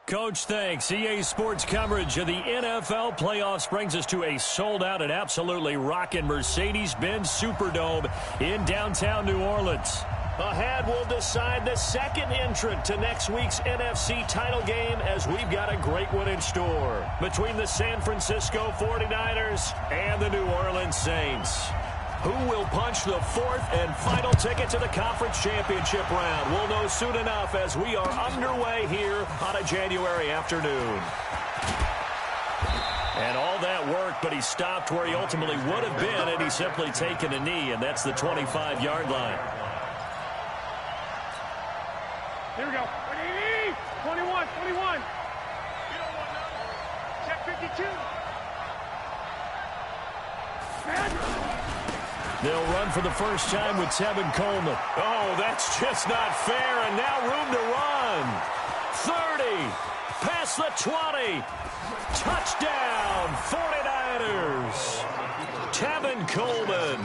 Coach, thanks. EA Sports coverage of the NFL playoffs brings us to a sold-out and absolutely rocking Mercedes-Benz Superdome in downtown New Orleans. Ahead, we'll decide the second entrant to next week's NFC title game as we've got a great one in store between the San Francisco 49ers and the New Orleans Saints. Who will punch the fourth and final ticket to the conference championship round? We'll know soon enough as we are underway here on a January afternoon. And all that work, but he stopped where he ultimately would have been had he simply taken a knee, and that's the 25-yard line. Here we go. 21, 21. Check 52. They'll run for the first time with Tevin Coleman. Oh, that's just not fair, and now room to run. 30, past the 20. Touchdown, 49ers. Tevin Coleman,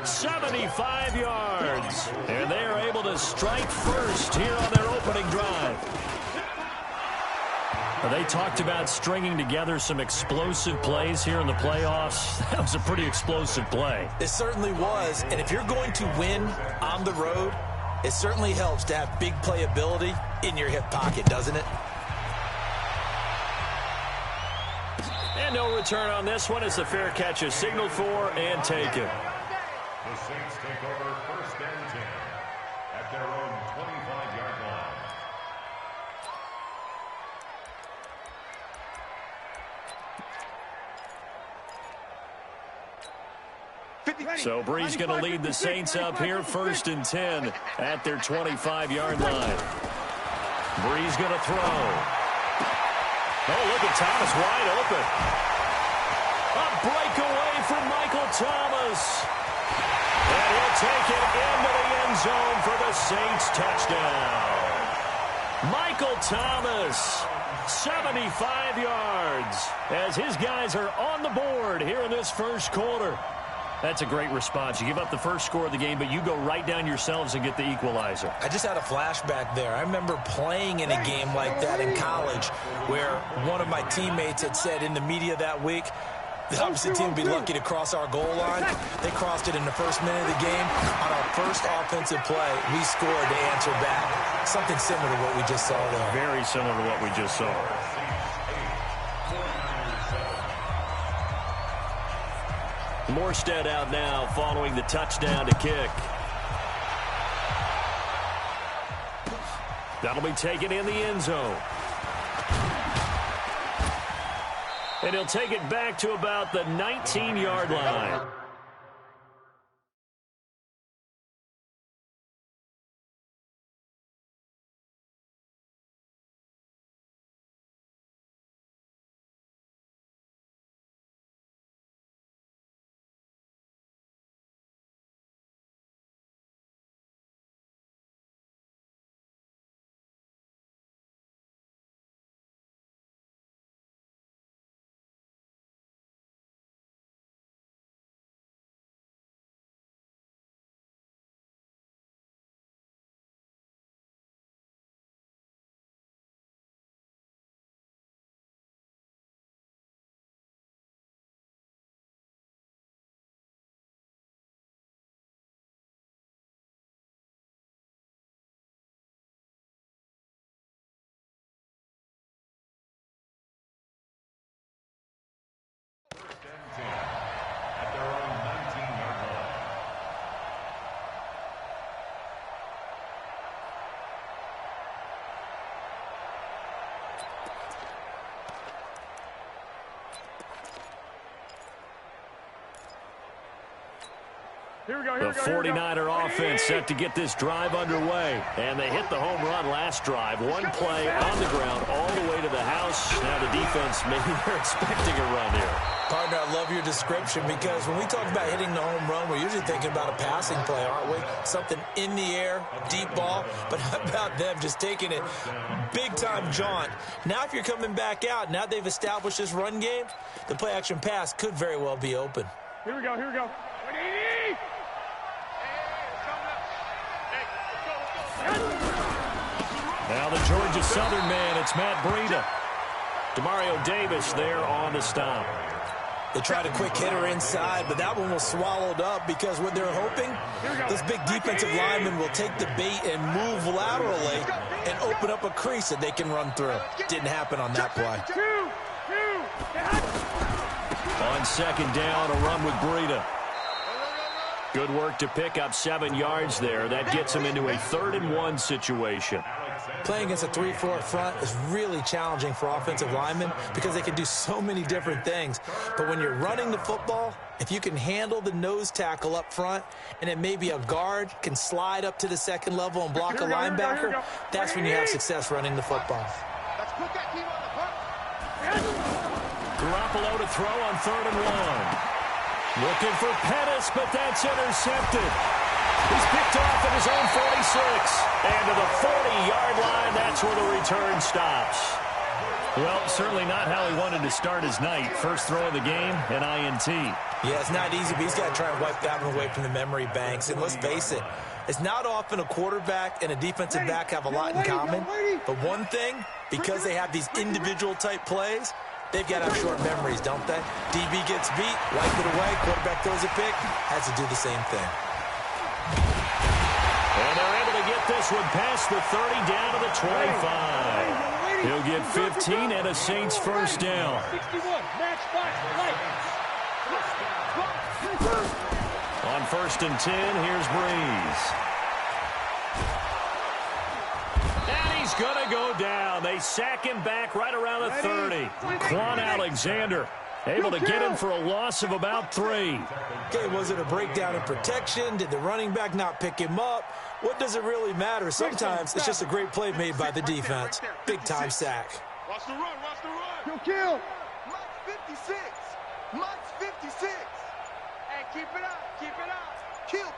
75 yards. And they are able to strike first here on their opening drive. They talked about stringing together some explosive plays here in the playoffs. That was a pretty explosive play. It certainly was. And if you're going to win on the road, it certainly helps to have big playability in your hip pocket, doesn't it? And no return on this one as the fair catch is signaled for and taken. The Saints take over first and 10 at their own 25-yard line. So Bree's going to lead the Saints up here first and 10 at their 25-yard line. Bree's going to throw. Oh, look at Thomas wide open. A breakaway from Michael Thomas. And he'll take it into the end zone for the Saints touchdown. Michael Thomas, 75 yards, as his guys are on the board here in this first quarter. That's a great response. You give up the first score of the game, but you go right down yourselves and get the equalizer. I just had a flashback there. I remember playing in a game like that in college where one of my teammates had said in the media that week, the opposite team would be lucky to cross our goal line. They crossed it in the first minute of the game. On our first offensive play, we scored to answer back. Something similar to what we just saw there. Very similar to what we just saw. Morstead out now following the touchdown to kick. That'll be taken in the end zone. And he'll take it back to about the 19-yard line. At their own 19-yard line. The 49er offense set to get this drive underway. And they hit the home run last drive. One play on the ground all the way to the house. Now the defense, maybe they're expecting a run here. Partner, I love your description because when we talk about hitting the home run, we're usually thinking about a passing play, aren't we? Something in the air, deep ball. But how about them just taking it big-time jaunt? Now if you're coming back out, now they've established this run game, the play-action pass could very well be open. Here we go, here we go. Now the Georgia Southern man, it's Matt Breida. Demario Davis there on the stop. They tried a quick hitter inside, but that one was swallowed up because what they're hoping, this big defensive lineman will take the bait and move laterally and open up a crease that they can run through. Didn't happen on that play. On second down, a run with Breida. Good work to pick up 7 yards there. That gets him into a 3rd-and-1 situation. Playing against a 3-4 front is really challenging for offensive linemen because they can do so many different things. But when you're running the football, if you can handle the nose tackle up front and then maybe a guard can slide up to the second level and block a linebacker, that's when you have success running the football. Garoppolo to throw on 3rd and 1. Looking for Pettis, but that's intercepted. He's picked off at his own 46. And to the 40-yard line, that's where the return stops. Well, certainly not how he wanted to start his night. First throw of the game, an INT. Yeah, it's not easy, but he's got to try and wipe that one away from the memory banks. And let's face it, it's not often a quarterback and a defensive back have a lot in common. But one thing, because they have these individual-type plays, they've got to have short memories, don't they? DB gets beat, wipe it away, quarterback throws a pick, has to do the same thing. And they're able to get this one past the 30 down to the 25. He'll get 15 and a Saints first down. On 1st and 10, here's Breeze. And he's going to go down. They sack him back right around the 30. Quan Alexander able to get him for a loss of about 3. Okay, was it a breakdown in protection? Did the running back not pick him up? What does it really matter? Sometimes it's just a great play made by the defense. Big-time sack. Watch the run, watch the run. Kill. Mike's 56. Mike's 56. Hey, keep it up, keep it up. Kill.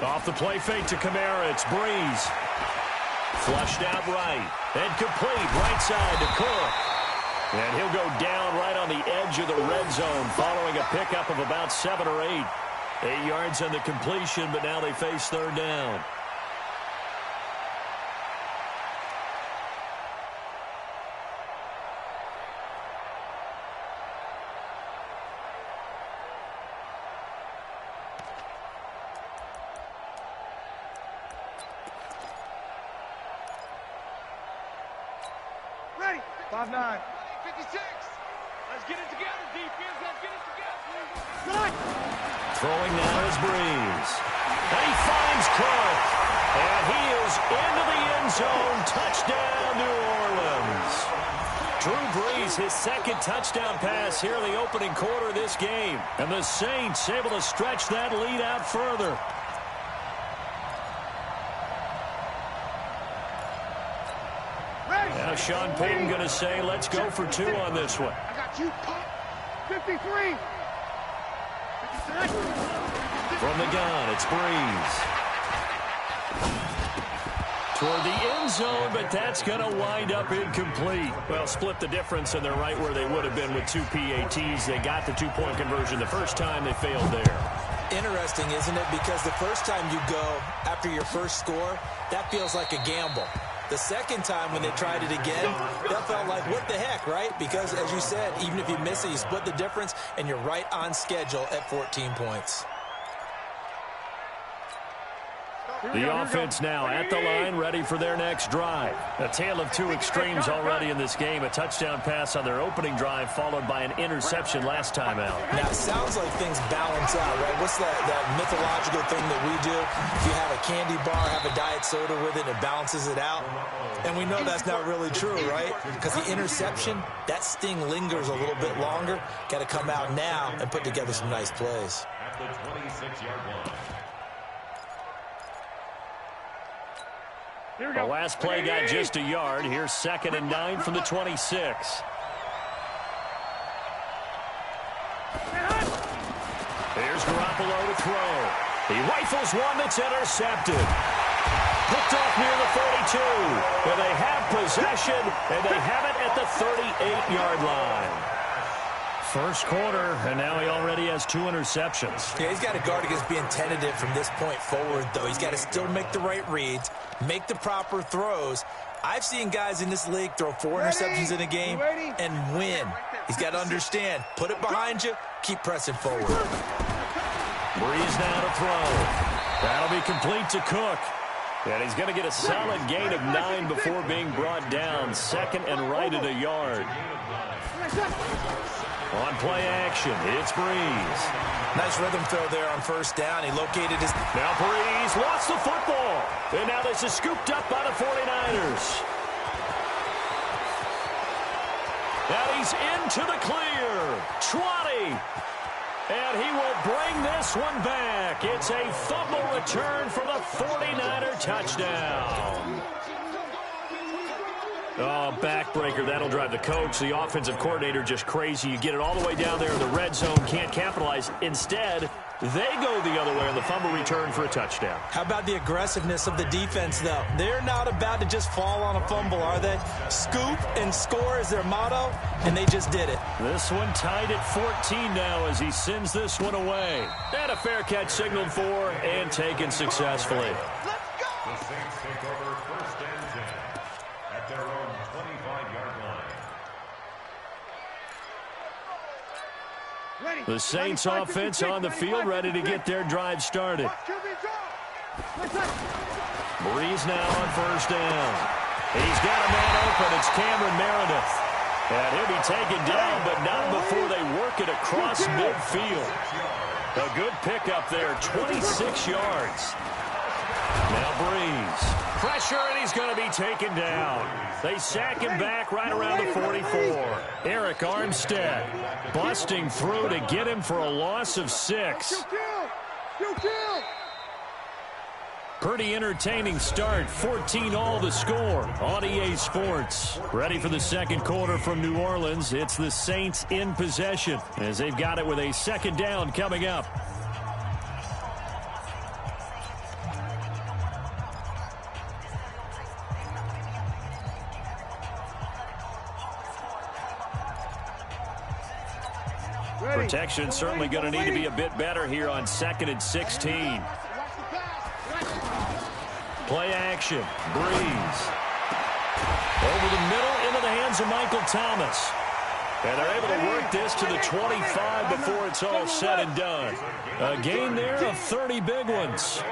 Off the play fake to Kamara, it's Breeze. Flushed out right. And complete right side to Cook. And he'll go down right on the edge of the red zone following a pickup of about 7 or 8. 8 yards on the completion, but now they face 3rd down. Ready. 5-9. 56. Let's get it together, defense. Let's get it together. Throwing now is Breeze. And he finds Cook. And he is into the end zone. Touchdown, New Orleans. Drew Brees, his 2nd touchdown pass here in the opening quarter of this game. And the Saints able to stretch that lead out further. Now Sean Payton going to say, let's go for 2 on this one. I got you, Pop. 53. From the gun, it's Breeze. Toward the end zone, but that's going to wind up incomplete. Well, split the difference, and they're right where they would have been with 2 PATs. They got the 2-point conversion the first time. They failed there. Interesting, isn't it? Because the first time you go after your first score, that feels like a gamble. The second time when they tried it again, that felt like, what the heck, right? Because, as you said, even if you miss it, you split the difference, and you're right on schedule at 14 points. The offense now at the line, ready for their next drive. A tale of 2 extremes already in this game. A touchdown pass on their opening drive, followed by an interception last time out. Now, it sounds like things balance out, right? What's that mythological thing that we do? If you have a candy bar, have a diet soda with it, it balances it out. And we know that's not really true, right? Because the interception, that sting lingers a little bit longer. Got to come out now and put together some nice plays. At the 26-yard line. The last play got just a yard. Here's 2nd and 9 from the 26. Here's Garoppolo to throw. He rifles one that's intercepted. Picked off near the 42. But they have possession, and they have it at the 38-yard line. First quarter, and now he already has 2 interceptions. Yeah, he's got to guard against being tentative from this point forward, though. He's got to still make the right reads, make the proper throws. I've seen guys in this league throw 4 interceptions in a game and win. He's got to understand, put it behind you, keep pressing forward. Breeze now to throw. That'll be complete to Cook. And he's going to get a solid gain of 9 before being brought down. Second and right at a yard. On play action, it's Breeze. Nice rhythm throw there on first down. He located his... Now Breeze lost the football. And now this is scooped up by the 49ers. And he's into the clear. 20. And he will bring this one back. It's a fumble return for the 49er touchdown. Oh, backbreaker. That'll drive the coach, the offensive coordinator, just crazy. You get it all the way down there in the red zone, can't capitalize. Instead, they go the other way on the fumble return for a touchdown. How about the aggressiveness of the defense, though? They're not about to just fall on a fumble, are they? Scoop and score is their motto, and they just did it. This one tied at 14 now as he sends this one away. And a fair catch signaled for and taken successfully. The Saints take over first and 10 at their own 25-yard line. The Saints offense on the field, ready to get their drive started. Breeze now on first down. He's got a man open. It's Cameron Meredith. And he'll be taken down, but not before they work it across midfield. A good pickup there, 26 yards. Now Breeze. Pressure, and he's going to be taken down. They sack him back right around the 44. Eric Armstead busting through to get him for a loss of 6. Pretty entertaining start. 14-all the score on EA Sports. Ready for the second quarter from New Orleans. It's the Saints in possession as they've got it with a second down coming up. Protection certainly going to need to be a bit better here on 2nd and 16. Play action. Breeze. Over the middle into the hands of Michael Thomas. And they're able to work this to the 25 before it's all said and done. A gain there of 30 big ones.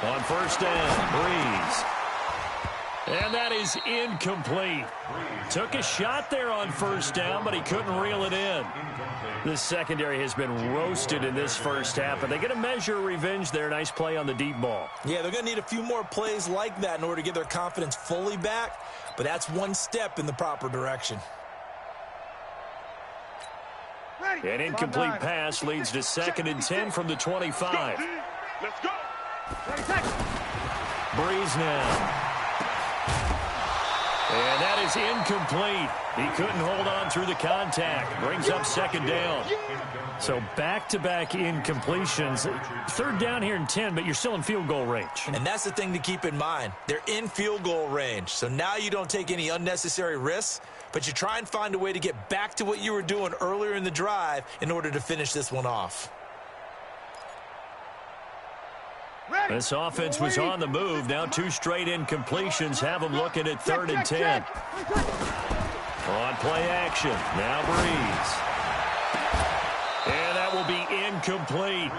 On first down, Breeze. And that is incomplete. Took a shot there on first down, but he couldn't reel it in. This secondary has been roasted in this first half, but they get a measure of revenge there. Nice play on the deep ball. Yeah, they're going to need a few more plays like that in order to get their confidence fully back, but that's one step in the proper direction. An incomplete pass leads to 2nd and 10 from the 25. Let's go. Breeze now. And that is incomplete. He couldn't hold on through the contact. Brings up 2nd down. So back-to-back incompletions. 3rd down here and 10, but you're still in field goal range. And that's the thing to keep in mind. They're in field goal range. So now you don't take any unnecessary risks, but you try and find a way to get back to what you were doing earlier in the drive in order to finish this one off. This offense was on the move. Now 2 straight incompletions have them looking at 3rd and 10. On play action. Now Breeze. And that will be incomplete.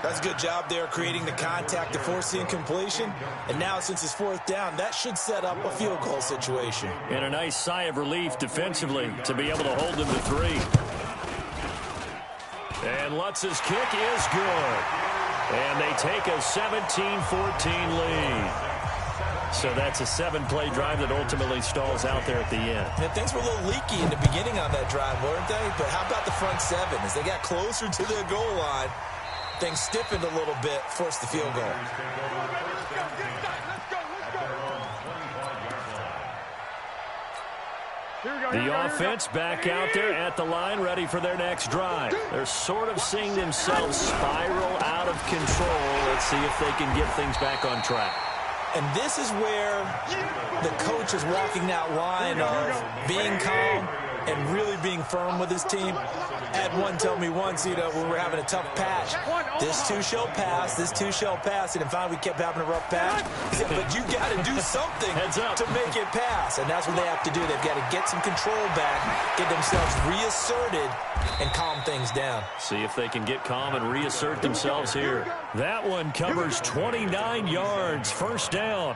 That's a good job there creating the contact to force the incompletion. And now since it's 4th down, that should set up a field goal situation. And a nice sigh of relief defensively to be able to hold them to 3. And Lutz's kick is good. And they take a 17-14 lead. So that's a 7-play drive that ultimately stalls out there at the end. And things were a little leaky in the beginning on that drive, weren't they? But how about the front 7? As they got closer to their goal line, things stiffened a little bit, forced the field goal. The offense back out there at the line, ready for their next drive. They're sort of seeing themselves spiral out of control. Let's see if they can get things back on track. And this is where the coach is walking that line of being calm and really being firm with his team. I had one tell me once, when we were having a tough patch, this too shall pass, this too shall pass. And finally we kept having a rough patch. He said, but you got to do something to make it pass. And that's what they have to do. They've got to get some control back, get themselves reasserted, and calm things down. See if they can get calm and reassert themselves here. That one covers 29 yards. First down.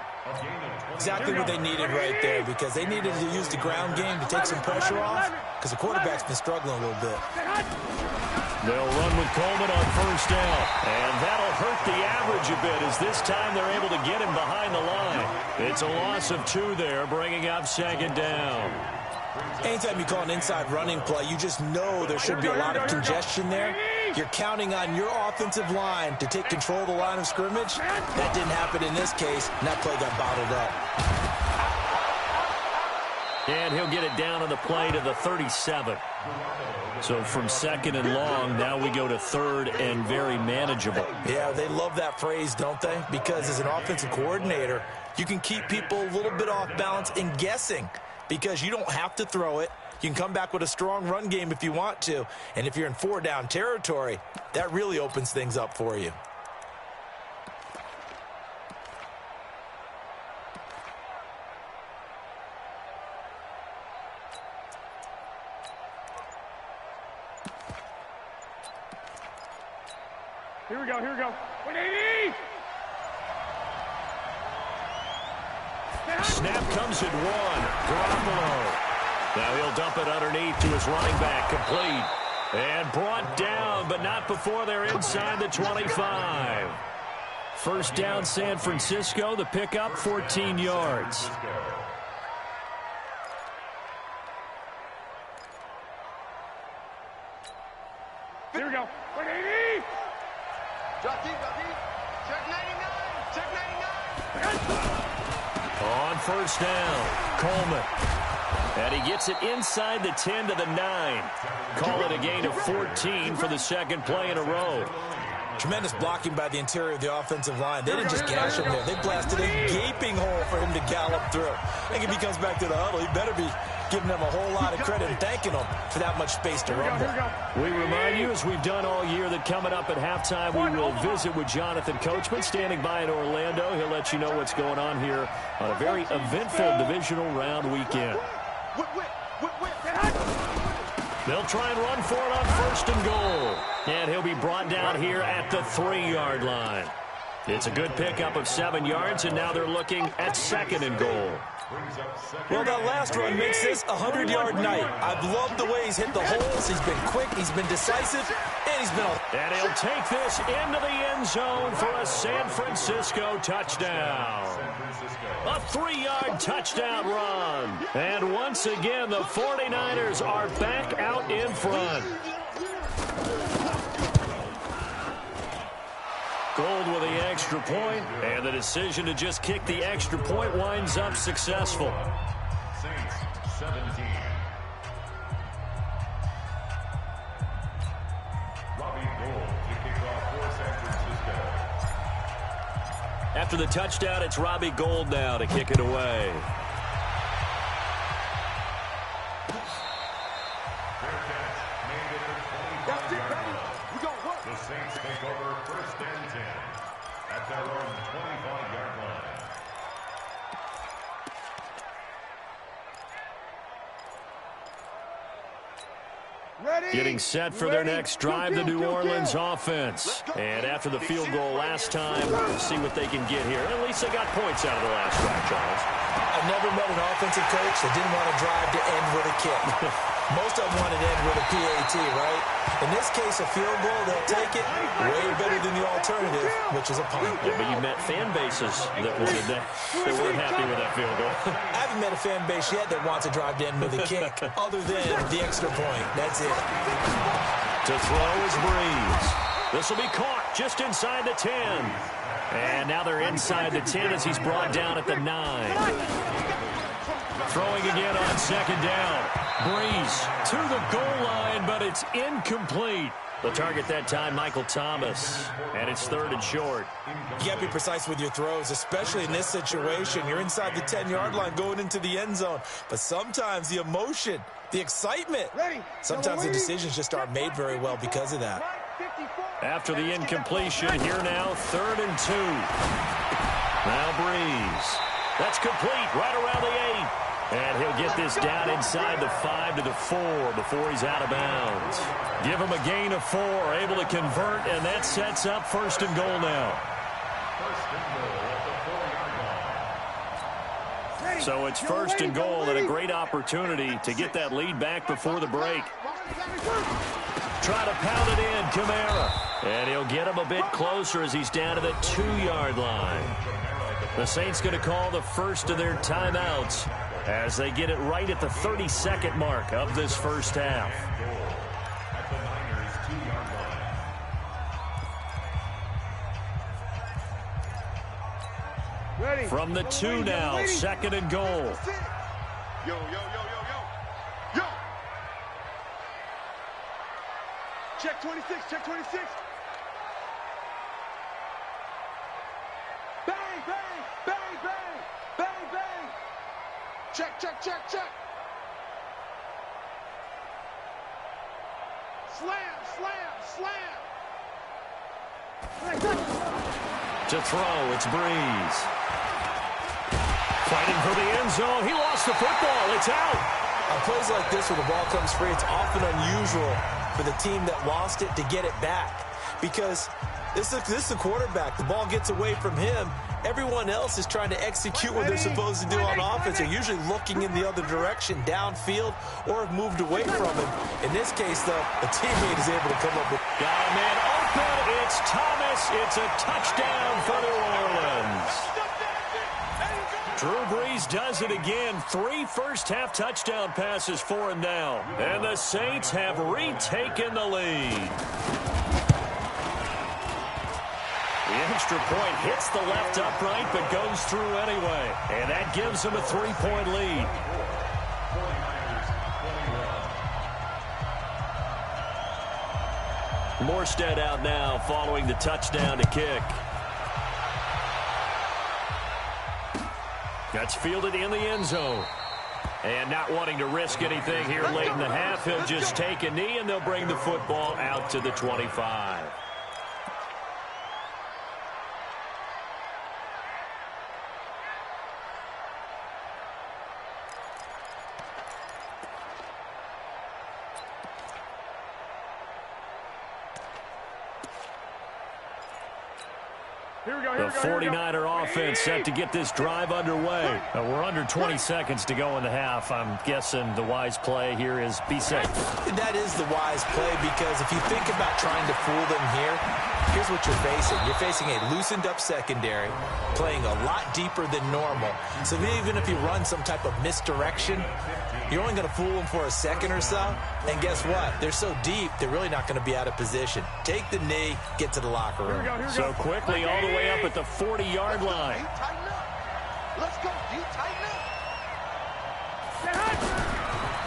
Exactly what they needed right there, because they needed to use the ground game to take some pressure off, because the quarterback's been struggling a little bit. They'll run with Coleman on first down, and that'll hurt the average a bit, as this time they're able to get him behind the line. It's a loss of 2 there, bringing up second down. Anytime you call an inside running play, you just know there should be a lot of congestion there. You're counting on your offensive line to take control of the line of scrimmage. That didn't happen in this case, and that play got bottled up. And he'll get it down on the play to the 37. So from second and long, now we go to third and very manageable. Yeah, they love that phrase, don't they? Because as an offensive coordinator, you can keep people a little bit off balance and guessing, because you don't have to throw it. You can come back with a strong run game if you want to. And if you're in 4-down territory, that really opens things up for you. Here we go, here we go. 180! Snap comes at 1. Garoppolo. Now he'll dump it underneath to his running back, complete. And brought down, but not before they're inside the 25. First down, San Francisco. The pickup, 14 yards. Here we go. 180! Drop deep, drop deep. Check 99, check 99. On first down, Coleman. And he gets it inside the 10 to the 9. Call it a gain of 14 for the second play in a row. Tremendous blocking by the interior of the offensive line. They didn't just gash him there. They blasted a gaping hole for him to gallop through. I think if he comes back to the huddle, he better be giving them a whole lot of credit and thanking them for that much space to rumble. We remind you, as we've done all year, that coming up at halftime, we will visit with Jonathan Coachman standing by in Orlando. He'll let you know what's going on here on a very eventful divisional round weekend. They'll try and run for it on first and goal. And he'll be brought down here at the 3-yard line. It's a good pickup of 7 yards, and now they're looking at second and goal. Well, that last run makes this a 100-yard night. I've loved the way he's hit the holes. He's been quick, he's been decisive, and he's been... And he'll take this into the end zone for a San Francisco touchdown. A 3-yard touchdown run. And once again, the 49ers are back out in front. Gold with the extra point, and the decision to just kick the extra point winds up successful. Saints 17. Robbie Gould to kick off for San Francisco. After the touchdown, it's Robbie Gould now to kick it away. Fair catch made at the 25-yard line. The Saints take over first and 10 at their own 25-yard line. Getting set for their next drive, the New Orleans offense. And after the field goal last time, we'll see what they can get here. At least they got points out of the last drive, Charles. I've never met an offensive coach that didn't want to drive to end with a kick. Most of them want to end with a PAT, right? In this case, a field goal, they'll take it way better than the alternative, which is a punt. Yeah, but you met fan bases that wanted that. They weren't happy with that field goal. I haven't met a fan base yet that wants a drive to end with a kick, other than the extra point. That's it. To throw is Breeze. This will be caught just inside the 10. And now they're inside the 10 as he's brought down at the 9. Throwing again on second down. Breeze to the goal line, but it's incomplete. The target that time, Michael Thomas, and it's 3rd and short. You got to be precise with your throws, especially in this situation. You're inside the 10-yard line going into the end zone, but sometimes the emotion, the excitement, sometimes the decisions just aren't made very well because of that. After the incompletion, here now, 3rd and 2. Now Breeze. That's complete right around the 8. And he'll get this down inside the 5 to the 4 before he's out of bounds. Give him a gain of 4, able to convert, and that sets up 1st and goal now. So it's 1st and goal and a great opportunity to get that lead back before the break. Try to pound it in, Kamara. And he'll get him a bit closer as he's down to the 2-yard line. The Saints going to call the first of their timeouts as they get it right at the 32nd mark of this first half. From the 2 now, 2nd and goal. Yo, yo, yo, yo, yo. Yo. Check 26, check 26. Bang, bang, bang, bang, bang, bang. Check, check, check, check. Slam, slam, slam. To throw, it's Breeze. Fighting for the end zone. He lost the football. It's out. On plays like this where the ball comes free, it's often unusual for the team that lost it to get it back. Because this is the quarterback. The ball gets away from him. Everyone else is trying to execute what they're supposed to do on offense. They're usually looking in the other direction, downfield, or have moved away from him. In this case, though, a teammate is able to come up with... Got a man open. It's Thomas. It's a touchdown for New Orleans. Drew Brees does it again. 3 first-half touchdown passes for him now. And the Saints have retaken the lead. The extra point hits the left upright, but goes through anyway. And that gives them a 3-point lead. Morstead out now following the touchdown to kick. That's fielded in the end zone. And not wanting to risk anything here late in the half, he'll just take a knee and they'll bring the football out to the 25. The 49er offense set to get this drive underway. We're under 20 seconds to go in the half. I'm guessing the wise play here is be safe. That is the wise play because if you think about trying to fool them here, here's what you're facing. You're facing a loosened up secondary, playing a lot deeper than normal. So even if you run some type of misdirection, you're only going to fool them for a second or so. And guess what? They're so deep, they're really not going to be out of position. Take the knee, get to the locker room. So quickly all the way up at the 40-yard line. Let's go, D, tighten up.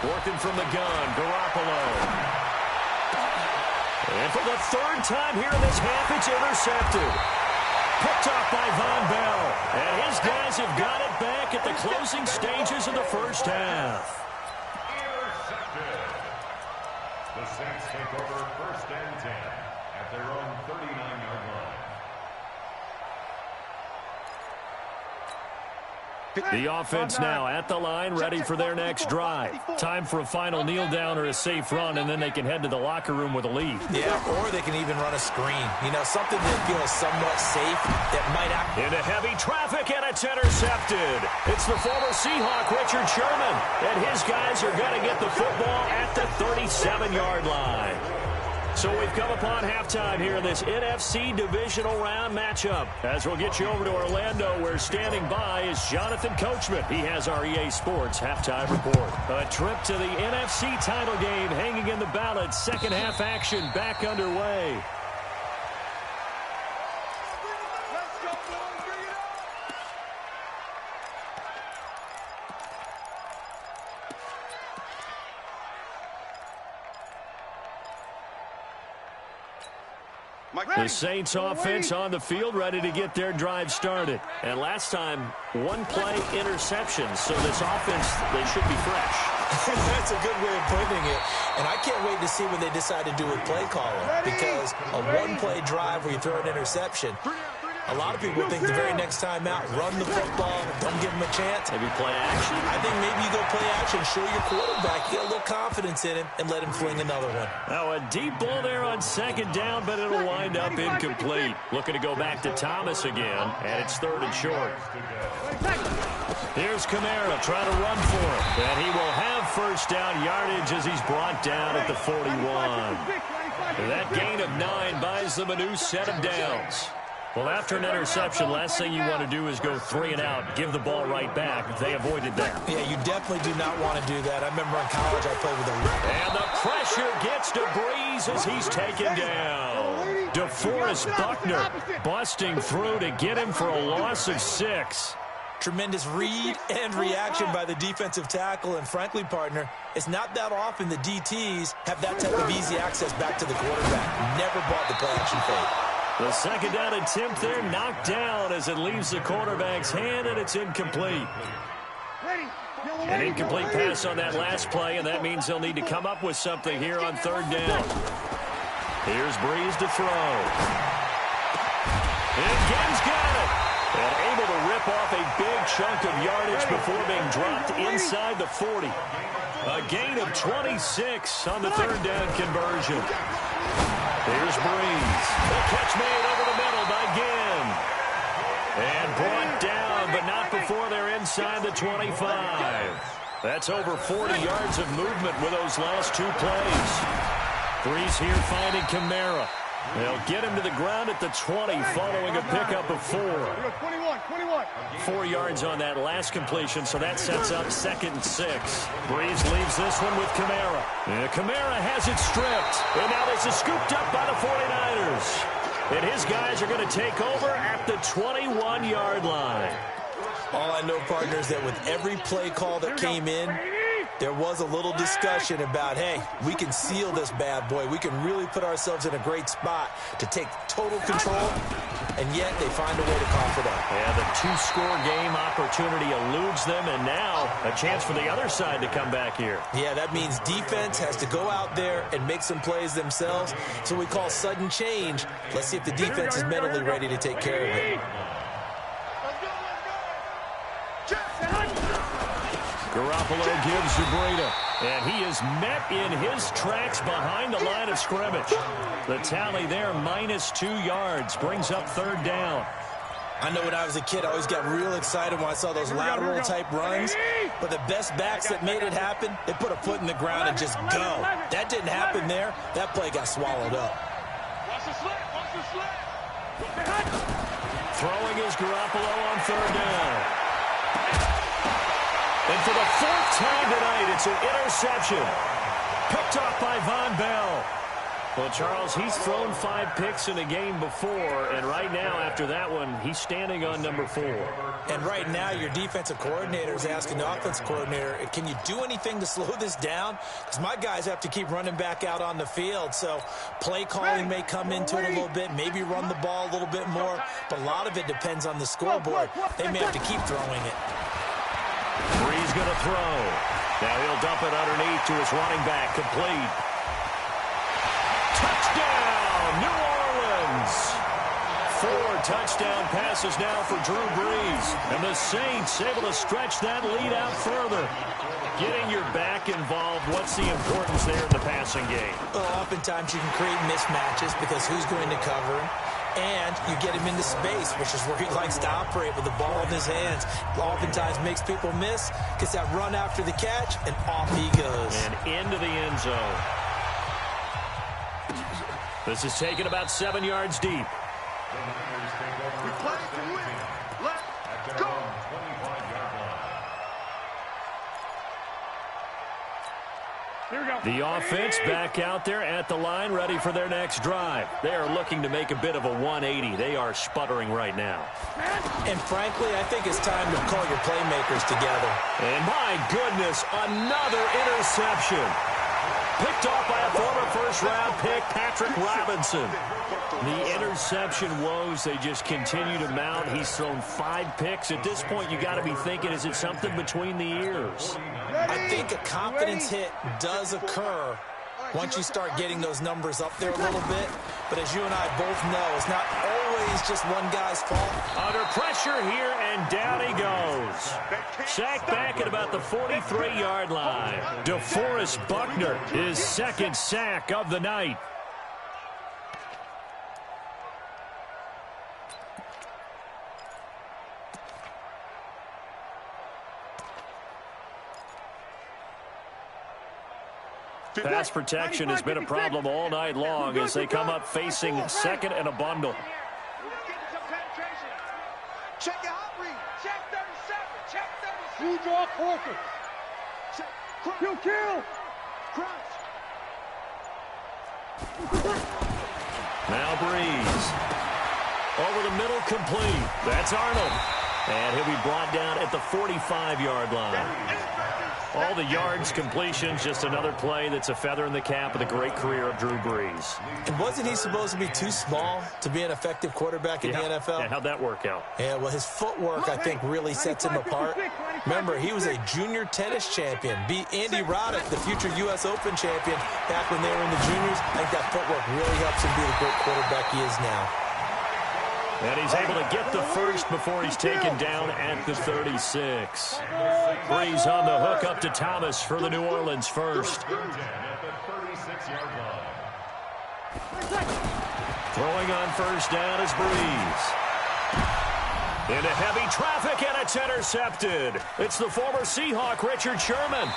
Working from the gun, Garoppolo. And for the 3rd time here in this half, it's intercepted. Picked off by Von Bell. And his guys have got it back at the closing stages of the first half. The Saints take over 1st and 10 at their own 39-yard line. The offense now at the line, ready for their next drive. Time for a final kneel down or a safe run, and then they can head to the locker room with a lead. Yeah, or they can even run a screen. You know, something that feels somewhat safe that might act. Into heavy traffic, and it's intercepted. It's the former Seahawk, Richard Sherman, and his guys are going to get the football at the 37-yard line. So we've come upon halftime here in this NFC divisional round matchup. As we'll get you over to Orlando, where standing by is Jonathan Coachman. He has our EA Sports halftime report. A trip to the NFC title game hanging in the balance. Second half action back underway. The Saints offense on the field, ready to get their drive started. And last time, one play interception. So this offense, they should be fresh. That's a good way of putting it. And I can't wait to see what they decide to do with play calling. Because a one-play drive where you throw an interception, a lot of people think the very next time out, run the football, don't give them a chance. Maybe play action? I think maybe you go play action, show your quarterback, get a little confidence in him, and let him fling another one. Now a deep ball there on second down, but it'll wind up incomplete. Looking to go back to Thomas again, and it's third and short. Here's Kamara trying to run for it, and he will have first down yardage as he's brought down at the 41. That gain of 9 buys them a new set of downs. Well, after an interception, last thing you want to do is go 3 and out, give the ball right back. They avoided that. Yeah, you definitely do not want to do that. I remember in college I played with a... And the pressure gets to Breeze as he's taken down. DeForest Buckner busting through to get him for a loss of 6. Tremendous read and reaction by the defensive tackle. And frankly, partner, it's not that often the DTs have that type of easy access back to the quarterback. Never bought the play-action fake. The second down attempt there knocked down as it leaves the quarterback's hand, and it's incomplete. An incomplete pass on that last play, and that means they'll need to come up with something here on third down. Here's Breeze to throw. And Gaines got it. And able to rip off a big chunk of yardage before being dropped inside the 40. A gain of 26 on the third down conversion. Here's Breeze. The catch made over the middle by Ginn. And brought down, but not before they're inside the 25. That's over 40 yards of movement with those last 2 plays. Breeze here finding Kamara. They'll get him to the ground at the 20 following a pickup of 4. 4 yards on that last completion, so that sets up 2nd and 6. Breeze leaves this one with Kamara. And Kamara has it stripped. And now this is scooped up by the 49ers. And his guys are going to take over at the 21-yard line. All I know, partner, is that with every play call that came in, there was a little discussion about, hey, we can seal this bad boy. We can really put ourselves in a great spot to take total control, and yet they find a way to cough it up. Yeah, the 2-score game opportunity eludes them, and now a chance for the other side to come back here. Yeah, that means defense has to go out there and make some plays themselves. So we call sudden change. Let's see if the defense is mentally ready to take care of it. Garoppolo gives to Breida, and he is met in his tracks behind the line of scrimmage. The tally there, -2 yards, brings up third down. I know when I was a kid, I always got real excited when I saw those lateral-type runs. But the best backs that made it happen, they put a foot in the ground and just go. That didn't happen there. That play got swallowed up. Throwing is Garoppolo on third down. And for the 4th time tonight, it's an interception. Picked off by Von Bell. Well, Charles, he's thrown 5 picks in a game before, and right now, after that one, he's standing on number 4. And right now, your defensive coordinator is asking the offensive coordinator, can you do anything to slow this down? Because my guys have to keep running back out on the field, so play calling may come into it a little bit, maybe run the ball a little bit more, but a lot of it depends on the scoreboard. They may have to keep throwing it. Breeze going to throw. Now he'll dump it underneath to his running back, complete. Touchdown, New Orleans. 4 touchdown passes now for Drew Brees. And the Saints able to stretch that lead out further. Getting your back involved, what's the importance there in the passing game? Well, oftentimes you can create mismatches because who's going to cover him? And you get him into space, which is where he likes to operate with the ball in his hands. Oftentimes makes people miss, gets that run after the catch, and off he goes. And into the end zone. This is taken about 7 yards deep. We play to win. Let's go. Here we go. The offense back out there at the line, ready for their next drive. They are looking to make a bit of a 180. They are sputtering right now. And frankly, I think it's time to call your playmakers together. And my goodness, another interception. Picked off by a former first-round pick, Patrick Robinson. The interception woes, they just continue to mount. He's thrown 5 picks. At this point, you got to be thinking, is it something between the ears? I think a confidence hit does occur once you start getting those numbers up there a little bit. But as you and I both know, it's not always just one guy's fault. Under pressure here, and down he goes. Sacked back at about the 43-yard line. DeForest Buckner, his second sack of the night. Pass protection has been a problem all night long as they come up facing second and a bundle. Check your hot read. Check 37. Check 37. You draw corker. Kill. Crunch. Now Breeze. Over the middle, complete. That's Arnold. And he'll be brought down at the 45-yard line. All the yards, completions, just another play that's a feather in the cap of the great career of Drew Brees. And wasn't he supposed to be too small to be an effective quarterback in the NFL? Yeah, how'd that work out? Yeah, well, his footwork, I think, really sets him apart. Remember, he was a junior tennis champion, beat Andy Roddick, the future U.S. Open champion, back when they were in the juniors. I think that footwork really helps him be the great quarterback he is now. And he's able to get the first before he's taken down at the 36. Breeze on the hook up to Thomas for the New Orleans first. Throwing on first down is Breeze. Into heavy traffic, and it's intercepted. It's the former Seahawk, Richard Sherman.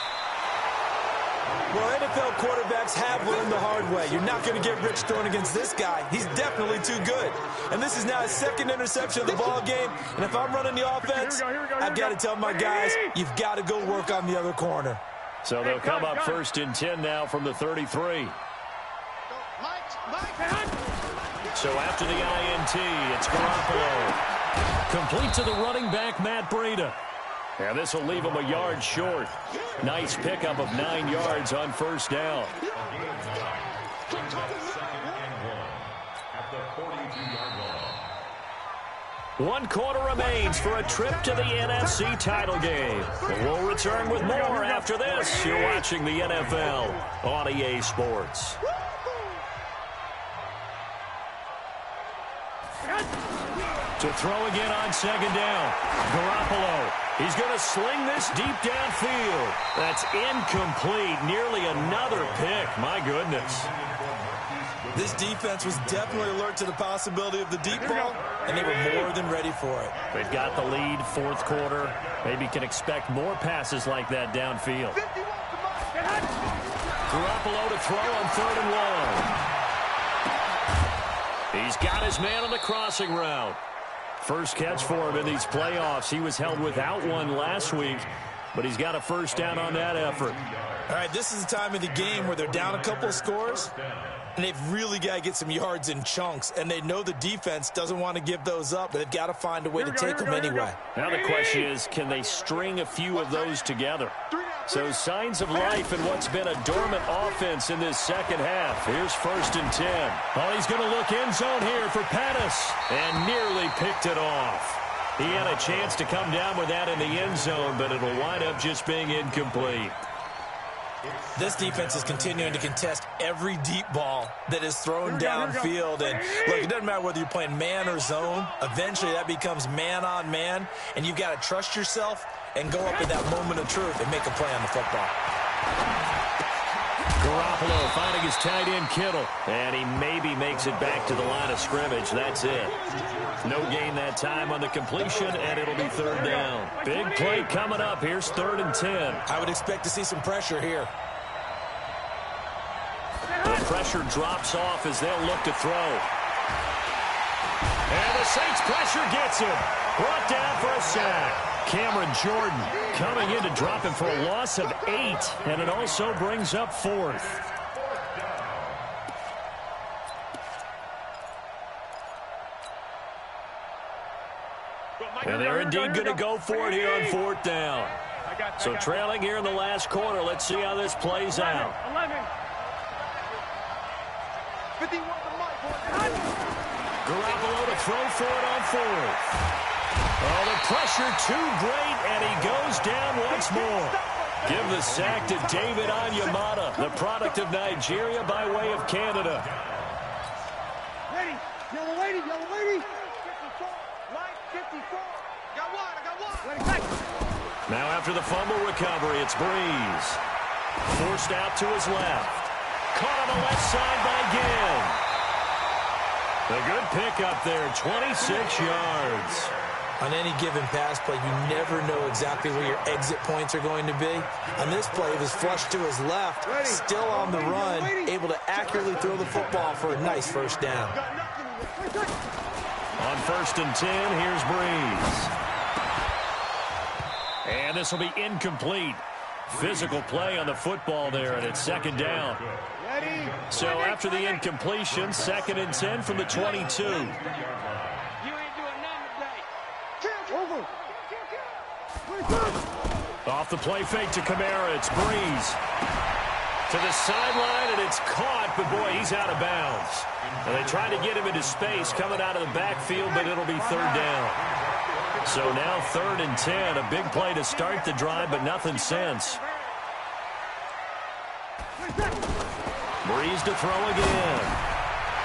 Well, NFL quarterbacks have learned the hard way. You're not going to get rich throwing against this guy. He's definitely too good. And this is now his second interception of the ball game. And if I'm running the offense, I've got to tell my guys, you've got to go work on the other corner. So they'll come up first and 10 now from the 33. So after the INT, it's Garoppolo. Complete to the running back, Matt Breida. And this will leave him a yard short. Nice pickup of 9 yards on first down. One quarter remains for a trip to the NFC title game. We'll return with more after this. You're watching the NFL on EA Sports. To throw again on second down. Garoppolo. He's going to sling this deep downfield. That's incomplete. Nearly another pick. My goodness. This defense was definitely alert to the possibility of the deep ball, and they were more than ready for it. They've got the lead, fourth quarter. Maybe can expect more passes like that downfield. Garoppolo to throw on 3rd and long. He's got his man on the crossing route. First catch for him in these playoffs. He was held without one last week, but he's got a first down on that effort. All right, this is the time of the game where they're down a couple of scores, and they've really got to get some yards in chunks, and they know the defense doesn't want to give those up, but they've got to find a way to take them anyway. Now the question is, can they string a few of those together? So signs of life in what's been a dormant offense in this second half. Here's 1st and 10. Oh, he's going to look end zone here for Pettis, and nearly picked it off. He had a chance to come down with that in the end zone, but it'll wind up just being incomplete. This defense is continuing to contest every deep ball that is thrown downfield. And look, it doesn't matter whether you're playing man or zone. Eventually that becomes man on man, and you've got to trust yourself and go up in that moment of truth and make a play on the football. Garoppolo finding his tight end Kittle, and he maybe makes it back to the line of scrimmage. That's it. No gain that time on the completion, and it'll be 3rd down. Big play coming up. Here's 3rd and 10. I would expect to see some pressure here. The pressure drops off as they'll look to throw. And the Saints pressure gets him. Brought down for a sack. Cameron Jordan coming in to drop him for a loss of 8, and it also brings up 4th. And they're indeed going to go for it here on 4th down. So trailing here in the last quarter, let's see how this plays out. 51 the mic, boy. Garoppolo to throw for it on fourth. Oh, the pressure too great, and he goes down once more. Give the sack to David Onyemata, the product of Nigeria by way of Canada. Ready. Yellow lady, yellow lady. 54. Line 54. Got one, I got one. Ready, back. Now after the fumble recovery, it's Breeze. Forced out to his left. Caught on the left side by Ginn. A good pickup there, 26 yards. On any given pass play, you never know exactly where your exit points are going to be. On this play, it was flushed to his left, still on the run, able to accurately throw the football for a nice first down. On 1st and 10, here's Breeze. And this will be incomplete. Physical play on the football there, and it's 2nd down. So after the incompletion, 2nd and 10 from the 22. You ain't doing nothing today. Off the play fake to Kamara, it's Breeze. To the sideline, and it's caught, but boy, he's out of bounds. And they tried to get him into space coming out of the backfield, but it'll be 3rd down. So now 3rd and 10, a big play to start the drive, but nothing since. Breeze to throw again.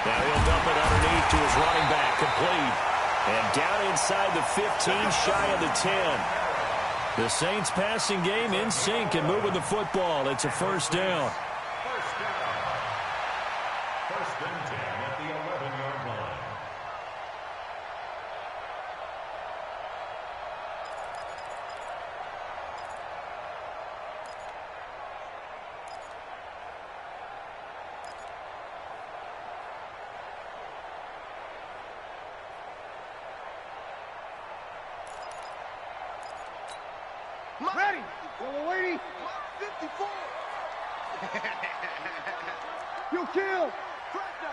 Now he'll dump it underneath to his running back, complete. And down inside the 15, shy of the 10. The Saints passing game in sync and moving the football. It's a 1st down. 1st and 10 at the 11-yard line. Ready. Yellow lady. 54. You kill. Fresno.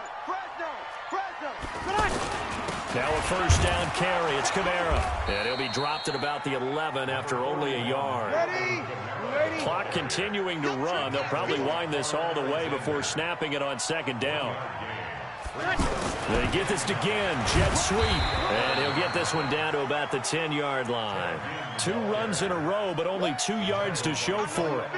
Now a 1st down carry. It's Kamara. And he'll be dropped at about the 11 after only a yard. Ready. Clock continuing to run. They'll probably wind this all the way before snapping it on 2nd down. They get this to Ginn. Jet sweep. And he'll get this one down to about the 10-yard line. 2 runs in a row, but only 2 yards to show for it.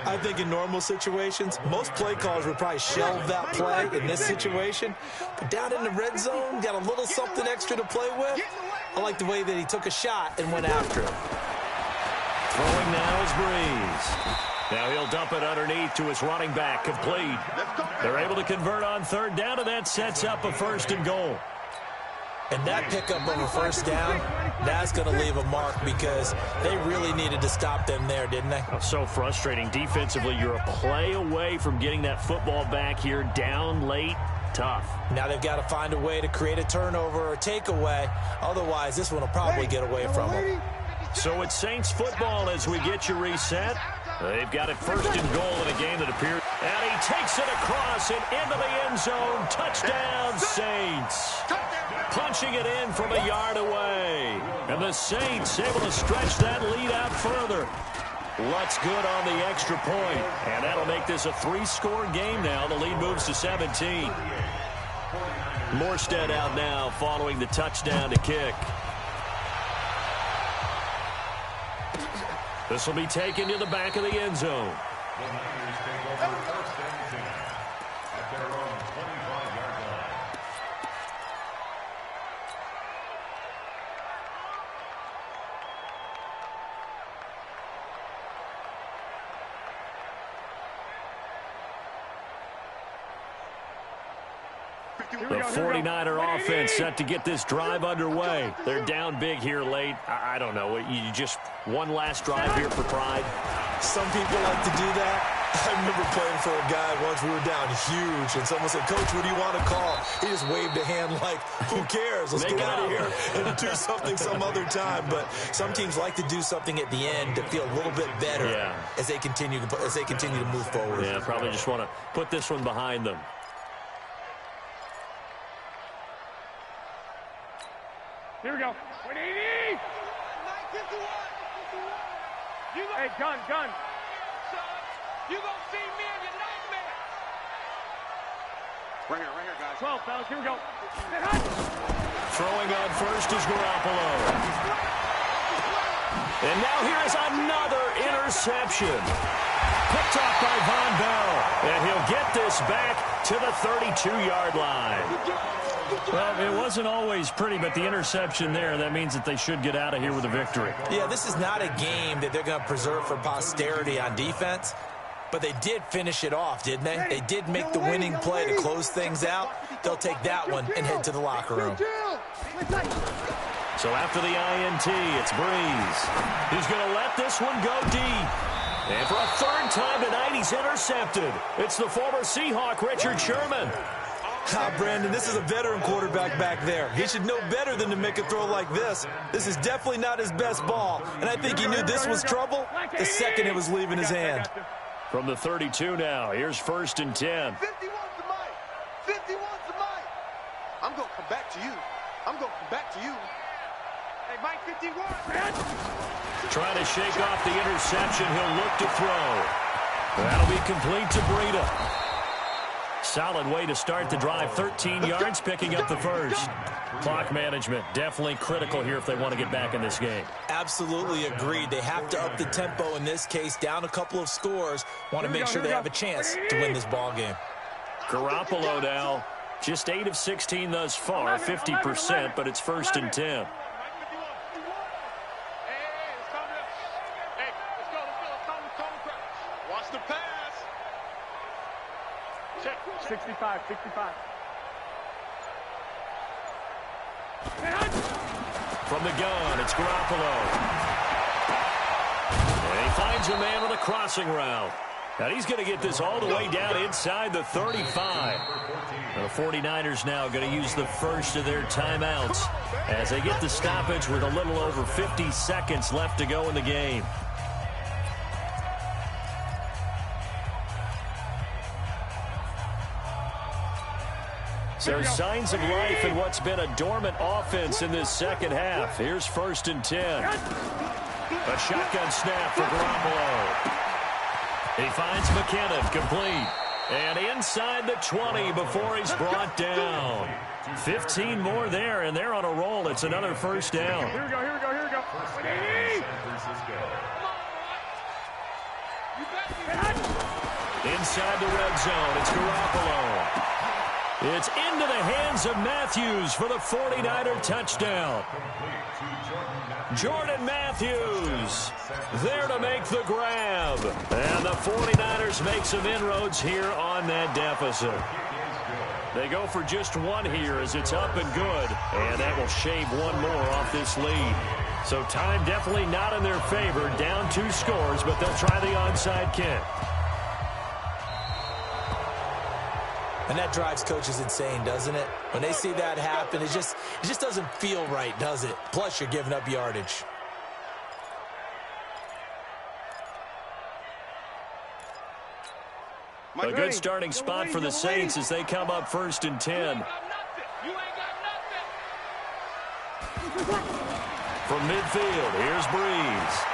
I think in normal situations, most play callers would probably shelve that play in this situation. But down in the red zone, got a little something extra to play with. I like the way that he took a shot and went after it. Throwing now is Breeze. Now he'll dump it underneath to his running back, complete. They're able to convert on 3rd down, and that sets up a 1st and goal. And that pickup of a 1st down, that's going to leave a mark because they really needed to stop them there, didn't they? So frustrating. Defensively, you're a play away from getting that football back here, down late. Tough. Now they've got to find a way to create a turnover or a takeaway. Otherwise, this one will probably get away from them. So it's Saints football as we get you reset. They've got it 1st and goal in a game that appears. And he takes it across and into the end zone. Touchdown, Saints. Punching it in from a yard away. And the Saints able to stretch that lead out further. Lutz good on the extra point. And that'll make this a 3-score game now. The lead moves to 17. Morstead out now following the touchdown to kick. This will be taken to the back of the end zone. The Niners take over 1st and 10 at their own 25-yard line. The 49er offense set to get this drive underway. They're down big here late. I don't know. You just one last drive here for pride. Some people like to do that. I remember playing for a guy once. We were down huge, and someone said, "Coach, what do you want to call?" He just waved a hand like, "Who cares? Let's get out of here and do something some other time." But some teams like to do something at the end to feel a little bit better as they continue to move forward. Yeah, probably just want to put this one behind them. Here we go. 180. Hey, gun. You gonna see me in your nightmare. Right here, guys. 12, fellas, here we go. Throwing on first is Garoppolo. And now here's another interception. Picked off by Von Bell. And he'll get this back to the 32-yard line. Well, it wasn't always pretty, but the interception there, that means that they should get out of here with a victory. Yeah, this is not a game that they're going to preserve for posterity on defense, but they did finish it off, didn't they? They did make the winning play to close things out. They'll take that one and head to the locker room. So after the INT, it's Breeze. He's going to let this one go deep. And for a third time tonight, he's intercepted. It's the former Seahawk, Richard Sherman. Brandon, this is a veteran quarterback back there. He should know better than to make a throw like this. This is definitely not his best ball, and I think he knew this was trouble the second it was leaving his hand. From the 32 now, here's 1st and 10. 51's the mic. 51's the mic. I'm going to come back to you. I'm going to come back to you. Hey, Mike 51. Trying to shake off the interception. He'll look to throw. That'll be complete to Breida. Solid way to start the drive. 13 yards, picking up the first. Clock management definitely critical here if they want to get back in this game. Absolutely agreed. They have to up the tempo in this case, down a couple of scores. Want to make sure they have a chance to win this ball game. Garoppolo now, just 8 of 16 thus far, 50%, but it's 1st and 10. Watch the pass. 65. From the gun, it's Garoppolo. And he finds a man on the crossing route. And he's going to get this all the way down inside the 35. The 49ers now going to use the first of their timeouts as they get the stoppage with a little over 50 seconds left to go in the game. So signs of life in what's been a dormant offense in this second half. Here's 1st and 10. A shotgun snap for Garoppolo. He finds McKinnon, complete. And inside the 20 before he's brought down. 15 more there, and they're on a roll. It's another 1st down. Here we go. Inside the red zone, it's Garoppolo. It's into the hands of Matthews for the 49er touchdown. Jordan Matthews there to make the grab. And the 49ers make some inroads here on that deficit. They go for just one here as it's up and good. And that will shave one more off this lead. So time definitely not in their favor. Down 2 scores, but they'll try the onside kick. And that drives coaches insane, doesn't it? When they see that happen, it just doesn't feel right, does it? Plus, you're giving up yardage. A good starting spot for the Saints as they come up 1st and 10. From midfield, here's Breeze.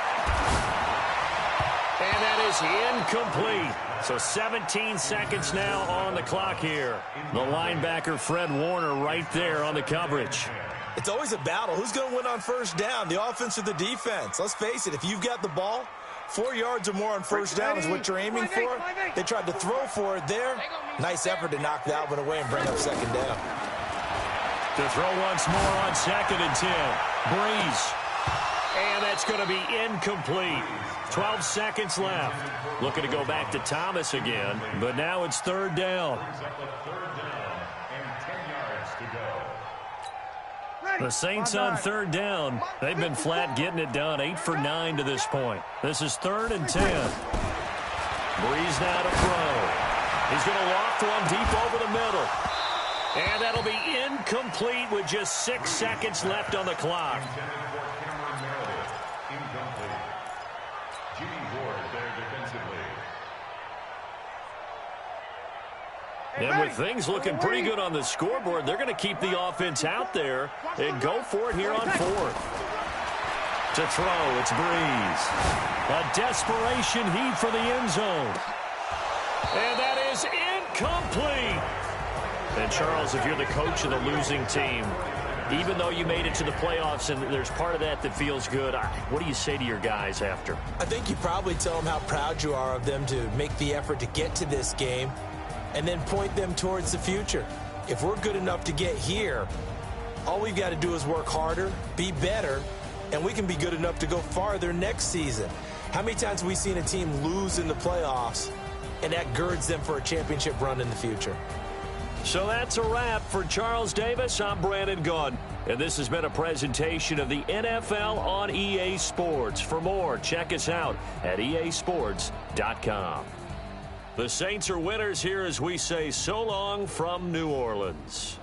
And that is incomplete. So 17 seconds now on the clock here. The linebacker, Fred Warner, right there on the coverage. It's always a battle. Who's going to win on 1st down, the offense or the defense? Let's face it, if you've got the ball, 4 yards or more on 1st down is what you're aiming for. They tried to throw for it there. Nice effort to knock that one away and bring up 2nd down. To throw once more on 2nd and 10. Breeze. And that's going to be incomplete. 12 seconds left. Looking to go back to Thomas again, but now it's 3rd down. The Saints on 3rd down. They've been flat getting it done. 8 for 9 to this point. This is 3rd and 10. Breeze now to throw. He's going to loft one deep over the middle. And that'll be incomplete with just 6 seconds left on the clock. And with things looking pretty good on the scoreboard, they're going to keep the offense out there and go for it here on 4th. To throw, it's Breeze. A desperation heave for the end zone. And that is incomplete. And, Charles, if you're the coach of the losing team, even though you made it to the playoffs and there's part of that that feels good, what do you say to your guys after? I think you probably tell them how proud you are of them to make the effort to get to this game and then point them towards the future. If we're good enough to get here, all we've got to do is work harder, be better, and we can be good enough to go farther next season. How many times have we seen a team lose in the playoffs, and that girds them for a championship run in the future? So that's a wrap for Charles Davis. I'm Brandon Gaudin, and this has been a presentation of the NFL on EA Sports. For more, check us out at easports.com. The Saints are winners here as we say so long from New Orleans.